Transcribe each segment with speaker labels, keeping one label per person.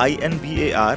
Speaker 1: INBAR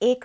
Speaker 2: 1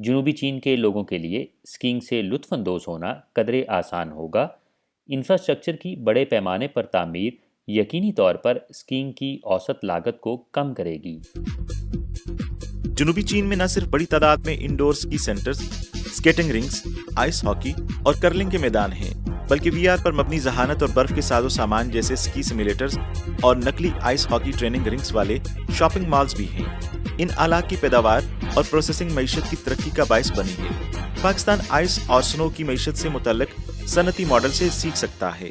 Speaker 3: جنوبی چین کے لوگوں کے لیے اسکینگ سے لطف اندوز ہونا قدرے آسان ہوگا۔ انفراسٹرکچر کی بڑے پیمانے پر تعمیر یقینی طور پر اسکینگ کی اوسط لاگت کو کم کرے گی۔
Speaker 1: جنوبی چین میں نہ صرف بڑی تعداد میں indoor ski centres, skating rinks, ice hockey اور کرلنگ کے میدان ہیں، بلکہ وی آر پر مبنی ذہانت اور برف کے ساز و سامان جیسے اسکی سیمولیٹرز اور نقلی آئس ہاکی ٹریننگ رنگز والے شاپنگ مالز بھی ہیں۔ ان آلات کی پیداوار اور پروسیسنگ معیشت کی ترقی کا باعث بنی ہے۔ پاکستان آئس اور سنو کی معیشت سے متعلق صنعتی ماڈل سے سیکھ سکتا ہے۔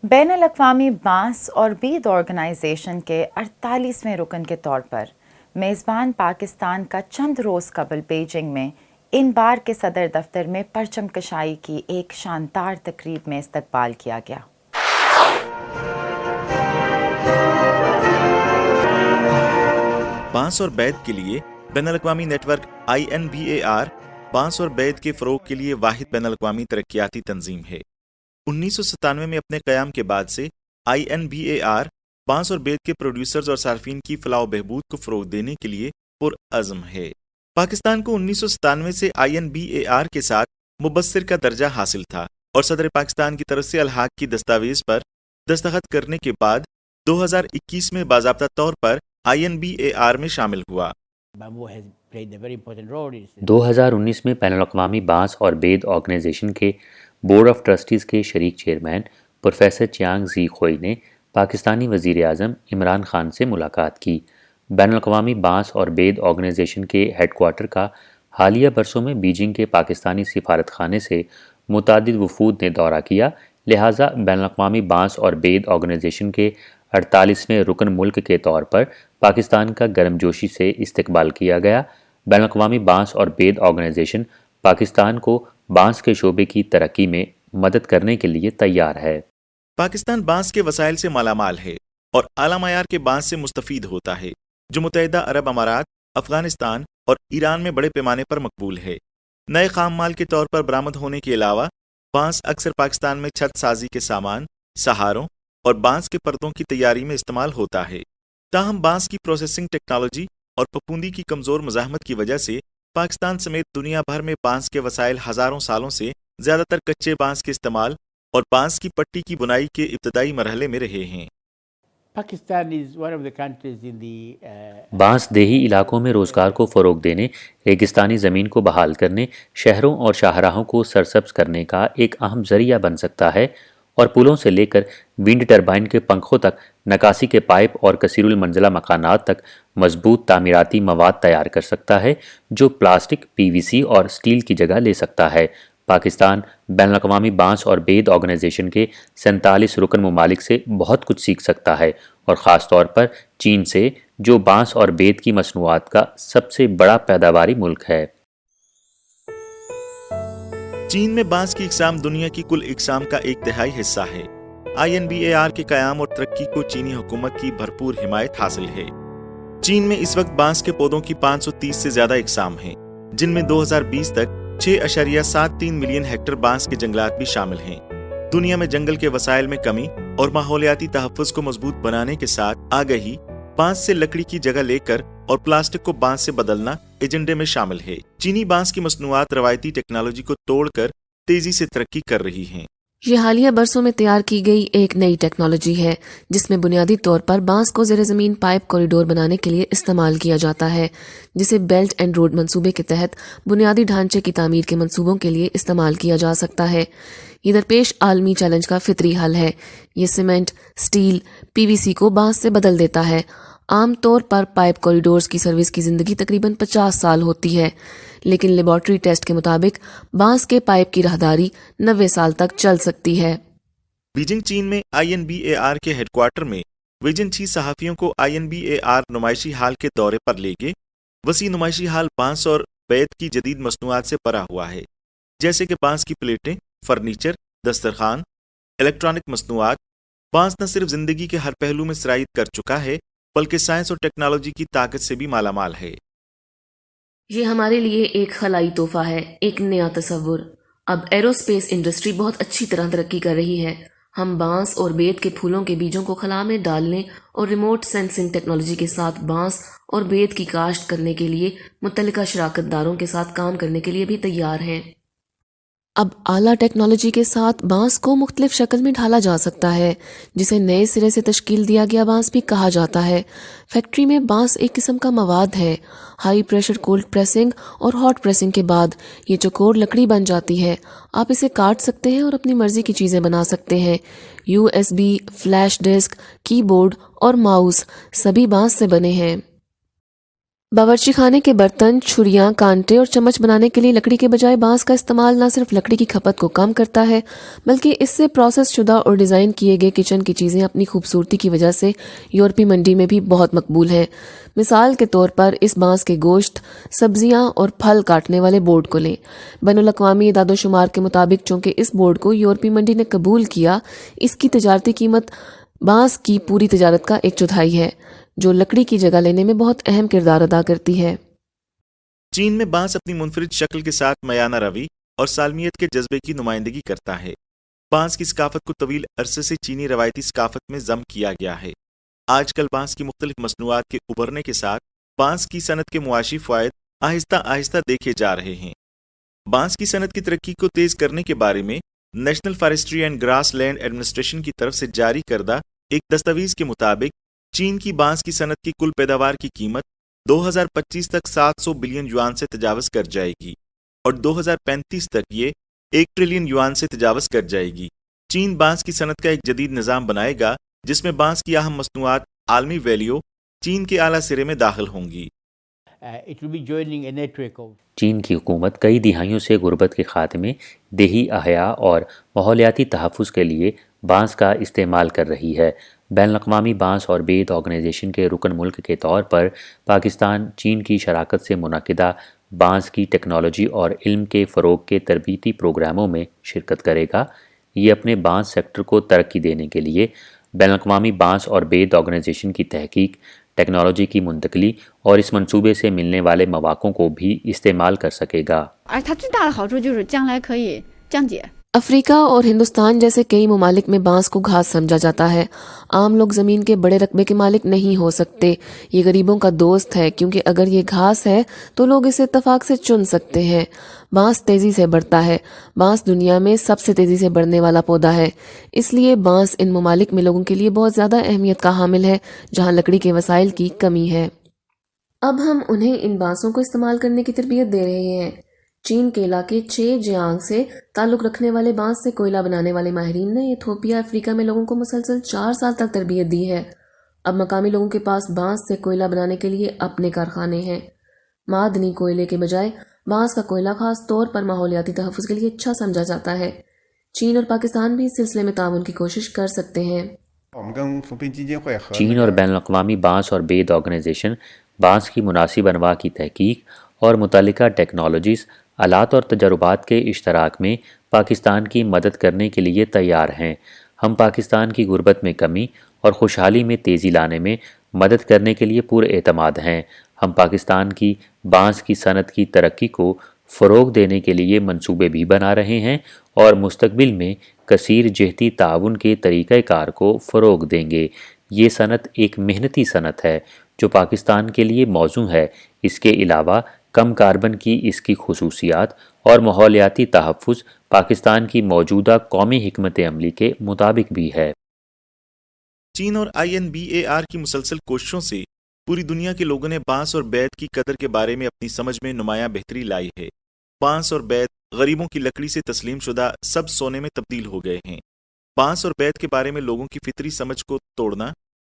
Speaker 2: بین الاقوامی بانس اور بید آرگنائزیشن کے 48ویں رکن کے طور پر میزبان پاکستان کا چند روز قبل بیجنگ میں ان بار کے صدر دفتر میں پرچم کشائی کی ایک شاندار تقریب میں استقبال کیا گیا۔
Speaker 1: بانس اور بید کے لیے بین الاقوامی نیٹ ورک INBAR بانس اور بید کے فروغ کے لیے واحد بین الاقوامی ترقیاتی تنظیم ہے۔ 1997 میں اپنے قیام کے بعد سے INBAR بانس اور بید کے پروڈیوسرز اور صارفین کی فلاح و بہبود کو فروغ دینے کے لیے پرعزم ہے۔ پاکستان کو 1997 سے INBAR کے ساتھ مبصر کا درجہ حاصل تھا اور صدر پاکستان کی طرف سے الحاق کی دستاویز پر دستخط کرنے کے بعد 2021 میں باضابطہ طور پر INBAR میں شامل ہوا۔
Speaker 3: 2019 میں بین الاقوامی بانس اور بید آرگنائزیشن کے بورڈ آف ٹرسٹیز کے شریک چیئرمین پروفیسر چیانگ زی خوئی نے پاکستانی وزیر اعظم عمران خان سے ملاقات کی۔ بین الاقوامی بانس اور بید آرگنائزیشن کے ہیڈ کوارٹر کا حالیہ برسوں میں بیجنگ کے پاکستانی سفارت خانے سے متعدد وفود نے دورہ کیا، لہٰذا بین الاقوامی بانس اور بید آرگنائزیشن کے 48ویں رکن ملک کے طور پر پاکستان کا گرم جوشی سے استقبال کیا گیا۔ بین الاقوامی بانس اور بید آرگنائزیشن پاکستان کو بانس کے شعبے کی ترقی میں مدد کرنے کے لیے تیار ہے۔
Speaker 1: پاکستان بانس کے وسائل سے مالا مال ہے اور اعلیٰ معیار کے بانس سے مستفید ہوتا ہے، جو متحدہ عرب امارات، افغانستان اور ایران میں بڑے پیمانے پر مقبول ہے۔ نئے خام مال کے طور پر برآمد ہونے کے علاوہ بانس اکثر پاکستان میں چھت سازی کے سامان، سہاروں اور بانس کے پردوں کی تیاری میں استعمال ہوتا ہے۔ تاہم بانس کی پروسیسنگ ٹیکنالوجی اور پپوندی کی کمزور مزاحمت کی وجہ سے پاکستان سمیت دنیا بھر میں بانس کے وسائل ہزاروں سالوں سے زیادہ تر کچے بانس کے استعمال اور بانس کی پٹی کی بنائی کے ابتدائی مرحلے میں رہے ہیں۔
Speaker 3: بانس دیہی علاقوں میں روزگار کو فروغ دینے، ریگستانی زمین کو بحال کرنے، شہروں اور شاہراہوں کو سرسبز کرنے کا ایک اہم ذریعہ بن سکتا ہے اور پلوں سے لے کر ونڈ ٹربائن کے پنکھوں تک، نکاسی کے پائپ اور کثیر المنزلہ مکانات تک مضبوط تعمیراتی مواد تیار کر سکتا ہے جو پلاسٹک، PVC اور سٹیل کی جگہ لے سکتا ہے۔ پاکستان بین الاقوامی بانس اور بید آرگنائزیشن کے 47 رکن ممالک سے بہت کچھ سیکھ سکتا ہے اور خاص طور پر چین سے، جو بانس اور بید کی مصنوعات کا سب سے بڑا پیداواری ملک ہے۔
Speaker 1: چین میں بانس کی اقسام دنیا کی کل اقسام کا 1/3 حصہ ہے۔ INBAR کے قیام اور ترقی کو چینی حکومت کی بھرپور حمایت حاصل ہے۔ چین میں اس وقت بانس کے پودوں کی 530 سے زیادہ اقسام ہیں، جن میں 2020 تک 6.73 ملین ہیکٹر بانس کے جنگلات بھی شامل ہیں۔ دنیا میں جنگل کے وسائل میں کمی اور ماحولیاتی تحفظ کو مضبوط بنانے کے ساتھ آگہی، بانس سے لکڑی کی جگہ لے کر اور پلاسٹک کو بانس سے بدلنا ایجنڈے میں شامل ہے۔ چینی بانس کی مصنوعات روایتی ٹیکنالوجی کو توڑ کر تیزی سے ترقی کر رہی ہیں۔
Speaker 4: یہ حالیہ برسوں میں تیار کی گئی ایک نئی ٹیکنالوجی ہے جس میں بنیادی طور پر بانس کو زیر زمین پائپ کوریڈور بنانے کے لیے استعمال کیا جاتا ہے، جسے بیلٹ اینڈ روڈ منصوبے کے تحت بنیادی ڈھانچے کی تعمیر کے منصوبوں کے لیے استعمال کیا جا سکتا ہے۔ یہ درپیش عالمی چیلنج کا فطری حل ہے۔ یہ سیمنٹ، سٹیل، PVC کو بانس سے بدل دیتا ہے۔ عام طور پر پائپ کوریڈورز کی سروس کی زندگی تقریباً 50 سال ہوتی ہے، لیکن لیبارٹری ٹیسٹ کے مطابق بانس کے پائپ کی راہداری 90 سال تک چل سکتی ہے۔
Speaker 1: بیجنگ چین میں INBAR کے ہیڈ کوارٹر میں ویجن 6 صحافیوں کو INBAR نمائشی ہال کے دورے پر لے گئے۔ وسیع نمائشی ہال بانس اور بید کی جدید مصنوعات سے بھرا ہوا ہے، جیسے کہ بانس کی پلیٹیں، فرنیچر، دسترخوان، الیکٹرانک مصنوعات۔ بانس نہ صرف زندگی کے ہر پہلو میں سرایت کر چکا ہے بلکہ سائنس اور ٹیکنالوجی کی طاقت سے بھی مالا مال ہے۔
Speaker 4: یہ ہمارے لیے ایک خلائی تحفہ ہے، ایک نیا تصور۔ اب ایروسپیس انڈسٹری بہت اچھی طرح ترقی کر رہی ہے۔ ہم بانس اور بید کے پھولوں کے بیجوں کو خلا میں ڈالنے اور ریموٹ سینسنگ ٹیکنالوجی کے ساتھ بانس اور بید کی کاشت کرنے کے لیے متعلقہ شراکت داروں کے ساتھ کام کرنے کے لیے بھی تیار ہیں۔ اب اعلیٰ ٹیکنالوجی کے ساتھ بانس کو مختلف شکل میں ڈھالا جا سکتا ہے، جسے نئے سرے سے تشکیل دیا گیا بانس بھی کہا جاتا ہے۔ فیکٹری میں بانس ایک قسم کا مواد ہے۔ ہائی پریشر کولڈ پریسنگ اور ہاٹ پریسنگ کے بعد یہ چوکور لکڑی بن جاتی ہے۔ آپ اسے کاٹ سکتے ہیں اور اپنی مرضی کی چیزیں بنا سکتے ہیں۔ USB، فلیش ڈسک، کی بورڈ اور ماؤس سبھی بانس سے بنے ہیں۔ باورچی خانے کے برتن، چھریاں، کانٹے اور چمچ بنانے کے لیے لکڑی کے بجائے بانس کا استعمال نہ صرف لکڑی کی کھپت کو کم کرتا ہے بلکہ اس سے پروسیس شدہ اور ڈیزائن کیے گئے کچن کی چیزیں اپنی خوبصورتی کی وجہ سے یورپی منڈی میں بھی بہت مقبول ہیں۔ مثال کے طور پر اس بانس کے گوشت، سبزیاں اور پھل کاٹنے والے بورڈ کو لیں۔ بین الاقوامی اعداد و شمار کے مطابق چونکہ اس بورڈ کو یورپی منڈی نے قبول کیا، اس کی تجارتی قیمت بانس کی پوری تجارت کا 1/4 ہے، جو لکڑی کی جگہ لینے میں بہت اہم کردار ادا کرتی ہے۔
Speaker 1: چین میں بانس اپنی منفرد شکل کے ساتھ میانہ روی اور سالمیت کے جذبے کی نمائندگی کرتا ہے۔ بانس کی ثقافت کو طویل عرصے سے چینی روایتی ثقافت میں ضم کیا گیا ہے۔ آج کل بانس کی مختلف مصنوعات کے ابھرنے کے ساتھ بانس کی صنعت کے معاشی فوائد آہستہ آہستہ دیکھے جا رہے ہیں۔ بانس کی صنعت کی ترقی کو تیز کرنے کے بارے میں National Forestry and Grassland Administration کی طرف سے جاری کردہ ایک دستاویز کے مطابق چین کی بانس کی صنعت کی کل پیداوار کی قیمت 2025 تک 700 بلین یوان سے تجاوز کر جائے گی اور 2035 تک یہ 1 ٹریلین یوان سے تجاوز کر جائے گی۔ چین بانس کی صنعت کا ایک جدید نظام بنائے گا جس میں بانس کی اہم مصنوعات عالمی ویلیو چین کے اعلیٰ سرے میں داخل ہوں گی۔
Speaker 3: چین کی حکومت کئی دہائیوں سے غربت کے خاتمے، دیہی احیاء اور ماحولیاتی تحفظ کے لیے بانس کا استعمال کر رہی ہے۔ بین الاقوامی بانس اور بید آرگنائزیشن کے رکن ملک کے طور پر پاکستان چین کی شراکت سے منعقدہ بانس کی ٹیکنالوجی اور علم کے فروغ کے تربیتی پروگراموں میں شرکت کرے گا۔ یہ اپنے بانس سیکٹر کو ترقی دینے کے لیے بین الاقوامی بانس اور بید آرگنائزیشن کی تحقیق، ٹیکنالوجی کی منتقلی اور اس منصوبے سے ملنے والے مواقع کو بھی استعمال کر سکے گا۔
Speaker 4: افریقہ اور ہندوستان جیسے کئی ممالک میں بانس کو گھاس سمجھا جاتا ہے۔ عام لوگ زمین کے بڑے رقبے کے مالک نہیں ہو سکتے۔ یہ غریبوں کا دوست ہے کیونکہ اگر یہ گھاس ہے تو لوگ اسے اتفاق سے چن سکتے ہیں۔ بانس تیزی سے بڑھتا ہے۔ بانس دنیا میں سب سے تیزی سے بڑھنے والا پودا ہے۔ اس لیے بانس ان ممالک میں لوگوں کے لیے بہت زیادہ اہمیت کا حامل ہے جہاں لکڑی کے وسائل کی کمی ہے۔ اب ہم انہیں ان بانسوں کو استعمال کرنے کی تربیت دے رہے ہیں۔ چین کے علاقے جیانگ سے تعلق رکھنے والے بانس سے کوئلہ بنانے والے ماہرین نے ایتھوپیا، افریقہ میں لوگوں کو مسلسل 4 سال تک تربیت دی ہے۔ اب مقامی لوگوں کے پاس بانس سے کوئلہ بنانے کے لیے اپنے کارخانے ہیں۔ معدنی کوئلے کے بجائے بانس کا کوئلہ خاص طور پر ماحولیاتی تحفظ کے لیے اچھا سمجھا جاتا ہے۔ چین اور پاکستان بھی اس سلسلے میں تعاون کی کوشش کر سکتے ہیں۔
Speaker 3: چین اور بین الاقوامی بانس اور بید آرگنائزیشن بانس کی مناسب انواع کی تحقیق اور متعلقہ ٹیکنالوجیز، آلات اور تجربات کے اشتراک میں پاکستان کی مدد کرنے کے لیے تیار ہیں۔ ہم پاکستان کی غربت میں کمی اور خوشحالی میں تیزی لانے میں مدد کرنے کے لیے پورے اعتماد ہیں۔ ہم پاکستان کی بانس کی صنعت کی ترقی کو فروغ دینے کے لیے منصوبے بھی بنا رہے ہیں اور مستقبل میں کثیر جہتی تعاون کے طریقہ کار کو فروغ دیں گے۔ یہ صنعت ایک محنتی صنعت ہے جو پاکستان کے لیے موزوں ہے۔ اس کے علاوہ کم کاربن کی اس کی خصوصیات اور ماحولیاتی تحفظ پاکستان کی موجودہ قومی حکمت عملی کے مطابق بھی ہے۔
Speaker 1: چین اور INBAR کی مسلسل کوششوں سے پوری دنیا کے لوگوں نے بانس اور بید کی قدر کے بارے میں اپنی سمجھ میں نمایاں بہتری لائی ہے۔ بانس اور بید غریبوں کی لکڑی سے تسلیم شدہ سب سونے میں تبدیل ہو گئے ہیں۔ بانس اور بید کے بارے میں لوگوں کی فطری سمجھ کو توڑنا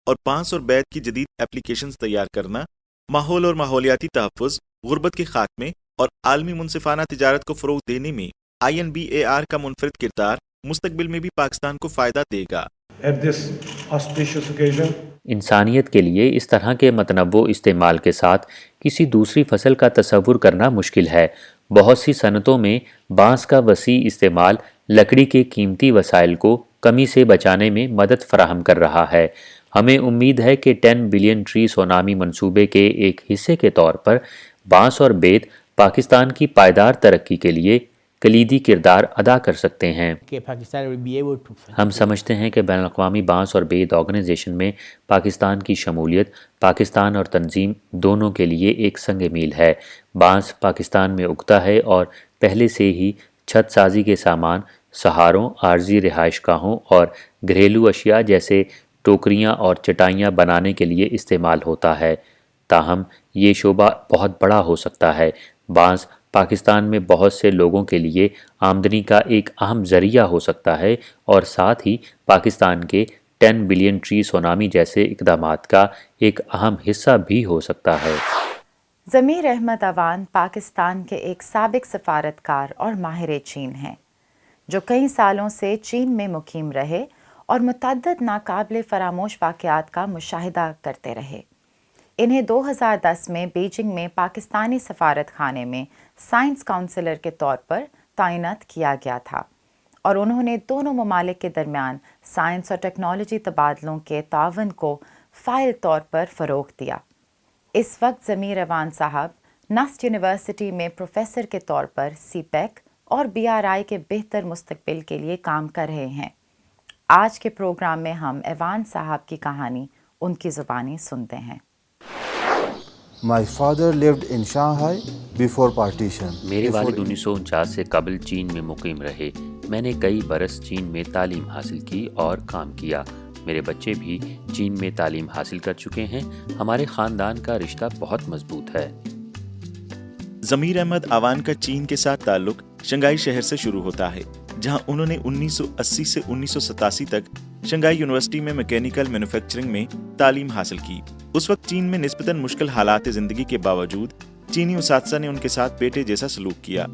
Speaker 1: اور بانس اور بید کی جدید ایپلیکیشنز تیار کرنا، ماحول اور ماحولیاتی تحفظ، غربت کے خاتمے اور عالمی منصفانہ تجارت کو فروغ دینے میں INBAR کا منفرد کردار مستقبل میں بھی پاکستان کو فائدہ دے گا۔
Speaker 3: انسانیت کے لیے اس طرح کے متنوع استعمال کے ساتھ کسی دوسری فصل کا تصور کرنا مشکل ہے۔ بہت سی صنعتوں میں بانس کا وسیع استعمال لکڑی کے قیمتی وسائل کو کمی سے بچانے میں مدد فراہم کر رہا ہے۔ ہمیں امید ہے کہ 10 بلین ٹری سونامی منصوبے کے ایک حصے کے طور پر بانس اور بید پاکستان کی پائیدار ترقی کے لیے کلیدی کردار ادا کر سکتے ہیں۔
Speaker 5: کہ Pakistan will be able to
Speaker 3: ہم سمجھتے ہیں کہ بین الاقوامی بانس اور بید آرگنائزیشن میں پاکستان کی شمولیت پاکستان اور تنظیم دونوں کے لیے ایک سنگ میل ہے۔ بانس پاکستان میں اگتا ہے اور پہلے سے ہی چھت سازی کے سامان، سہاروں، عارضی رہائش گاہوں اور گھریلو اشیاء جیسے ٹوکریاں اور چٹائیاں بنانے کے لیے استعمال ہوتا ہے۔ تاہم یہ شعبہ بہت بڑا ہو سکتا ہے۔ بانس پاکستان میں بہت سے لوگوں کے لیے آمدنی کا ایک اہم ذریعہ ہو سکتا ہے اور ساتھ ہی پاکستان کے 10 بلین ٹری سونامی جیسے اقدامات کا ایک اہم حصہ بھی ہو سکتا ہے۔
Speaker 2: ضمیر احمد اوان پاکستان کے ایک سابق سفارتکار اور ماہر چین ہیں جو کئی سالوں سے چین میں مقیم رہے اور متعدد ناقابل فراموش واقعات کا مشاہدہ کرتے رہے۔ انہیں 2010 میں بیجنگ میں پاکستانی سفارت خانے میں سائنس کونسلر کے طور پر تعینات کیا گیا تھا اور انہوں نے دونوں ممالک کے درمیان سائنس اور ٹیکنالوجی تبادلوں کے تعاون کو فعال طور پر فروغ دیا۔ اس وقت ضمیر اوان صاحب نسٹ یونیورسٹی میں پروفیسر کے طور پر سی پیک اور بی آر آئی کے بہتر مستقبل کے لیے کام کر رہے ہیں۔ آج کے پروگرام میں ہم اوان صاحب کی کہانی ان کی زبانی سنتے ہیں۔
Speaker 6: My father lived in Shanghai before partition.
Speaker 3: میرے والد 1949 سے قبل چین میں مقیم رہے۔ میں نے کئی برس چین میں تعلیم حاصل کی اور کام کیا۔ میرے بچے بھی چین میں تعلیم حاصل کر چکے ہیں۔ ہمارے خاندان کا رشتہ بہت مضبوط ہے۔
Speaker 1: ضمیر احمد اوان کا چین کے ساتھ تعلق شنگھائی شہر سے شروع ہوتا ہے، جہاں انہوں نے 1980 سے 1987 تک شنگھائی یونیورسٹی میں میکینیکل مینوفیکچرنگ میں تعلیم حاصل کی۔ اس وقت چین میں نسبتاً مشکل حالات زندگی کے باوجود چینی اساتذہ نے ان کے ساتھ بیٹے جیسا سلوک کیا۔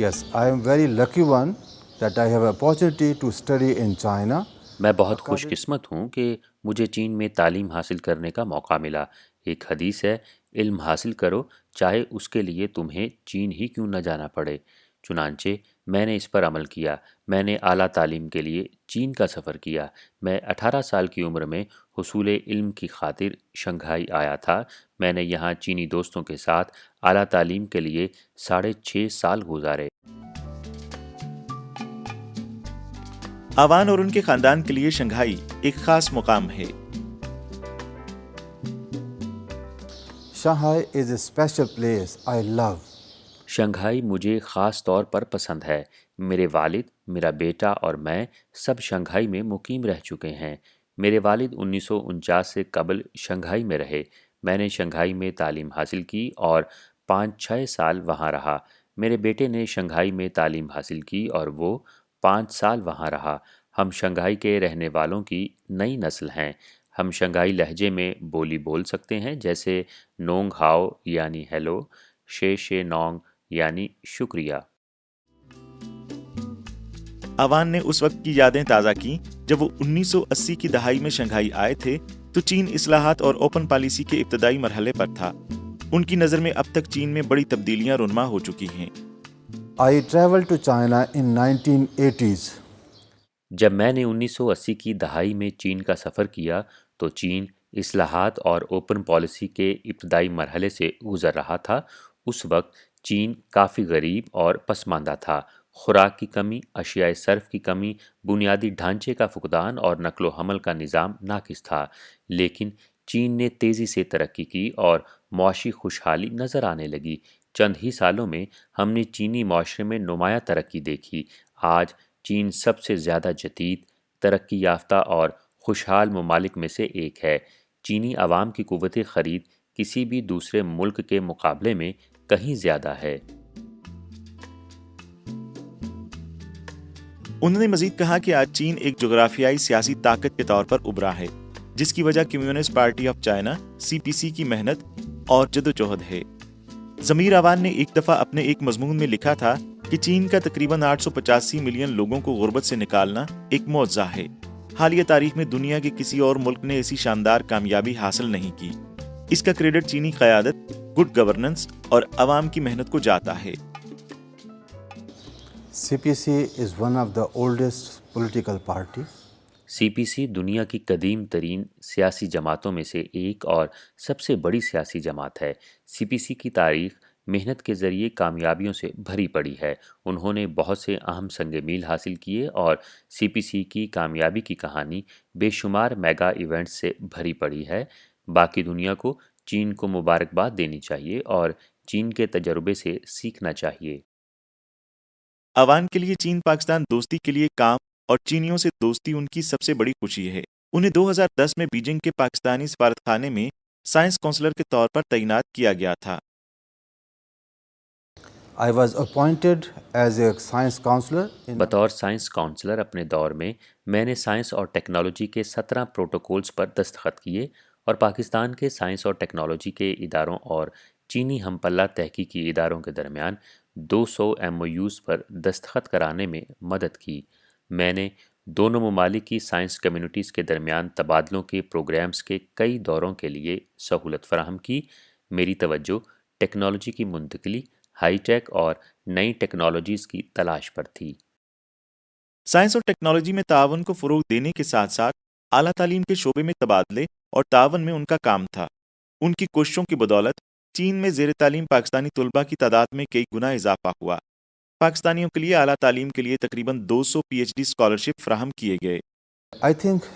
Speaker 6: Yes, I am very lucky one that I have opportunity to study in China.
Speaker 3: میں بہت خوش قسمت ہوں کہ مجھے چین میں تعلیم حاصل کرنے کا موقع ملا۔ ایک حدیث ہے، علم حاصل کرو چاہے اس کے لیے تمہیں چین ہی کیوں نہ جانا پڑے۔ چنانچہ میں نے اس پر عمل کیا۔ میں نے اعلیٰ تعلیم کے لیے چین کا سفر کیا۔ میں 18 سال کی عمر میں حصول علم کی خاطر شنگھائی آیا تھا۔ میں نے یہاں چینی دوستوں کے ساتھ اعلیٰ تعلیم کے لیے 6.5 سال گزارے۔
Speaker 1: اوان اور ان کے خاندان کے لیے شنگھائی ایک خاص مقام ہے۔
Speaker 6: Shanghai is a special place I love.
Speaker 3: Shanghai مجھے خاص طور پر پسند ہے۔ میرے والد، میرا بیٹا اور میں سب شنگھائی میں مقیم رہ چکے ہیں۔ میرے والد 1949 سے قبل شنگھائی میں رہے۔ میں نے شنگھائی میں تعلیم حاصل کی اور 5-6 سال وہاں رہا۔ میرے بیٹے نے شنگھائی میں تعلیم حاصل کی اور وہ 5 سال وہاں رہا۔ ہم شنگھائی کے رہنے والوں کی نئی نسل ہیں۔ ہم شنگھائی لہجے میں بولی بول سکتے ہیں، جیسے نونگ ہاؤ یعنی ہیلو، شے نونگ یعنی شکریہ۔
Speaker 1: اوان نے اس وقت کی یادیں تازہ کی جب وہ 1980 کی دہائی میں شنگھائی آئے تھے تو چین اصلاحات اور اوپن پالیسی کے ابتدائی مرحلے پر تھا۔ ان کی نظر میں اب تک چین میں بڑی تبدیلیاں رونما ہو چکی ہیں۔
Speaker 6: I traveled to China in 1980s.
Speaker 3: جب میں نے 1980 کی دہائی میں چین کا سفر کیا تو چین اصلاحات اور اوپن پالیسی کے ابتدائی مرحلے سے گزر رہا تھا۔ اس وقت چین کافی غریب اور پسماندہ تھا۔ خوراک کی کمی، اشیاء صرف کی کمی، بنیادی ڈھانچے کا فقدان اور نقل و حمل کا نظام ناقص تھا۔ لیکن چین نے تیزی سے ترقی کی اور معاشی خوشحالی نظر آنے لگی۔ چند ہی سالوں میں ہم نے چینی معاشرے میں نمایاں ترقی دیکھی۔ آج چین سب سے زیادہ جدید، ترقی یافتہ اور خوشحال ممالک میں سے ایک ہے۔ چینی عوام کی قوت خرید کسی بھی دوسرے ملک کے مقابلے میں کہیں زیادہ ہے۔
Speaker 1: انہوں نے مزید کہا کہ آج چین ایک جغرافیائی سیاسی طاقت کے طور پر ابھرا ہے، جس کی وجہ communist party of China CPC کی محنت اور جدوجہد ہے۔ ضمیر اوان نے ایک دفعہ اپنے ایک مضمون میں لکھا تھا کہ چین کا تقریباً 885 ملین لوگوں کو غربت سے نکالنا ایک معجزہ ہے۔ حالیہ تاریخ میں دنیا کے کسی اور ملک نے ایسی شاندار کامیابی حاصل نہیں کی۔ اس کا کریڈٹ چینی قیادت، گڈ گورننس اور عوام کی محنت کو جاتا ہے۔
Speaker 6: CPC is one of the oldest political party.
Speaker 3: CPC دنیا کی قدیم ترین سیاسی جماعتوں میں سے ایک اور سب سے بڑی سیاسی جماعت ہے۔ CPC کی تاریخ محنت کے ذریعے کامیابیوں سے بھری پڑی ہے۔ انہوں نے بہت سے اہم سنگ میل حاصل کیے اور CPC کی کامیابی کی کہانی بے شمار میگا ایونٹس سے بھری پڑی ہے۔ باقی دنیا کو چین کو مبارکباد دینی چاہیے اور چین کے تجربے سے سیکھنا چاہیے۔
Speaker 1: عوام کے لیے چین پاکستان دوستی کے لیے کام اور چینیوں سے دوستی ان کی سب سے بڑی خوشی ہے۔ انہیں 2010 میں بیجنگ کے پاکستانی سفارت خانے میں سائنس کونسلر کے طور پر تعینات کیا گیا تھا۔
Speaker 6: I was appointed as a science counselor in
Speaker 3: بطور سائنس کونسلر اپنے دور میں نے سائنس اور ٹیکنالوجی کے 17 پروٹوکولز پر دستخط کیے اور پاکستان کے سائنس اور ٹیکنالوجی کے اداروں اور چینی ہم پلہ تحقیقی اداروں کے درمیان 200 MOUs پر دستخط کرانے میں مدد کی۔ میں نے دونوں ممالک کی سائنس کمیونٹیز کے درمیان تبادلوں کے پروگرامز کے کئی دوروں کے لیے سہولت فراہم کی۔ میری توجہ ٹیکنالوجی کی منتقلی، ہائی ٹیک اور نئی ٹیکنالوجیز کی تلاش پر تھی۔
Speaker 1: سائنس اور ٹیکنالوجی میں تعاون کو فروغ دینے کے ساتھ ساتھ اعلیٰ تعلیم کے شعبے میں تبادلے اور تعاون میں ان کا کام تھا۔ ان کی کوششوں کی بدولت چین میں زیر تعلیم پاکستانی طلباء کی تعداد میں کئی گنا اضافہ ہوا۔ پاکستانیوں کے لیے اعلیٰ تعلیم کے لیے تقریباً 200 PhD اسکالرشپ فراہم کیے گئے۔
Speaker 6: I think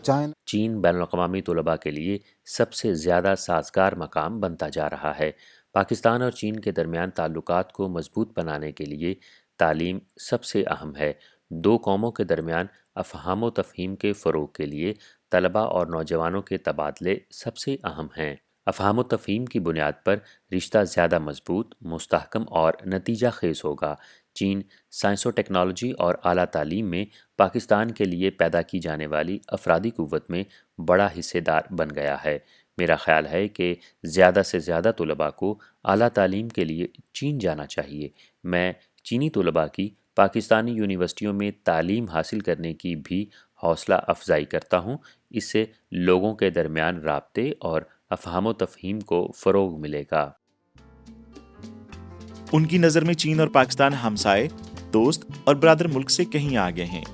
Speaker 6: China
Speaker 3: چین بین الاقوامی طلباء کے لیے سب سے زیادہ سازگار مقام بنتا جا رہا ہے۔ پاکستان اور چین کے درمیان تعلقات کو مضبوط بنانے کے لیے تعلیم سب سے اہم ہے۔ دو قوموں کے درمیان افہام و تفہیم کے فروغ کے لیے طلباء اور نوجوانوں کے تبادلے سب سے اہم ہیں۔ افہام و تفہیم کی بنیاد پر رشتہ زیادہ مضبوط، مستحکم اور نتیجہ خیز ہوگا۔ چین سائنس و ٹیکنالوجی اور اعلیٰ تعلیم میں پاکستان کے لیے پیدا کی جانے والی افرادی قوت میں بڑا حصے دار بن گیا ہے۔ میرا خیال ہے کہ زیادہ سے زیادہ طلباء کو اعلیٰ تعلیم کے لیے چین جانا چاہیے۔ میں چینی طلباء کی پاکستانی یونیورسٹیوں میں تعلیم حاصل کرنے کی بھی حوصلہ افزائی کرتا ہوں۔ اس سے لوگوں کے درمیان رابطے اور افہام و تفہیم کو فروغ ملے گا۔
Speaker 1: ان کی نظر میں چین اور پاکستان ہمسائے، دوست اور برادر ملک سے کہیں آگے ہیں۔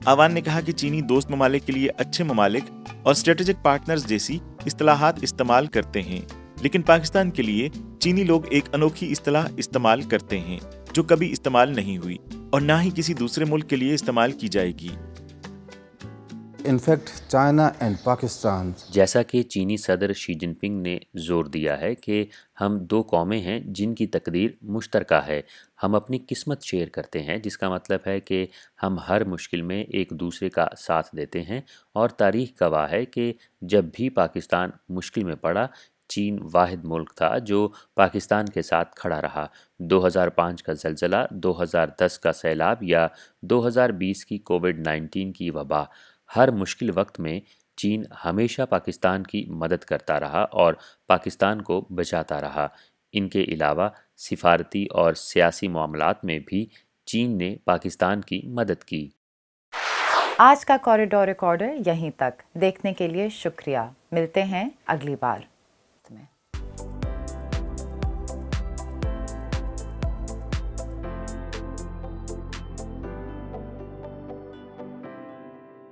Speaker 1: آوان نے کہا کہ چینی دوست ممالک کے لیے اچھے ممالک اور اسٹریٹجک پارٹنرز جیسی اصطلاحات استعمال کرتے ہیں، لیکن پاکستان کے لیے چینی لوگ ایک انوکھی اصطلاح استعمال کرتے ہیں جو کبھی استعمال نہیں ہوئی اور نہ ہی کسی دوسرے ملک کے لیے استعمال کی جائے گی۔
Speaker 6: In fact, China and Pakistan
Speaker 3: جیسا کہ چینی صدر شی جن پنگ نے زور دیا ہے کہ ہم دو قومیں ہیں جن کی تقدیر مشترکہ ہے۔ ہم اپنی قسمت شیئر کرتے ہیں، جس کا مطلب ہے کہ ہم ہر مشکل میں ایک دوسرے کا ساتھ دیتے ہیں، اور تاریخ گواہ ہے کہ جب بھی پاکستان مشکل میں پڑا، چین واحد ملک تھا جو پاکستان کے ساتھ کھڑا رہا۔ 2005 کا زلزلہ، 2010 کا سیلاب یا 2020 کی کووڈ-19 کی وبا، ہر مشکل وقت میں چین ہمیشہ پاکستان کی مدد کرتا رہا اور پاکستان کو بچاتا رہا۔ ان کے علاوہ سفارتی اور سیاسی معاملات میں بھی چین نے پاکستان کی مدد کی۔
Speaker 2: آج کا کوریڈور ریکارڈر یہیں تک۔ دیکھنے کے لیے شکریہ۔ ملتے ہیں اگلی بار۔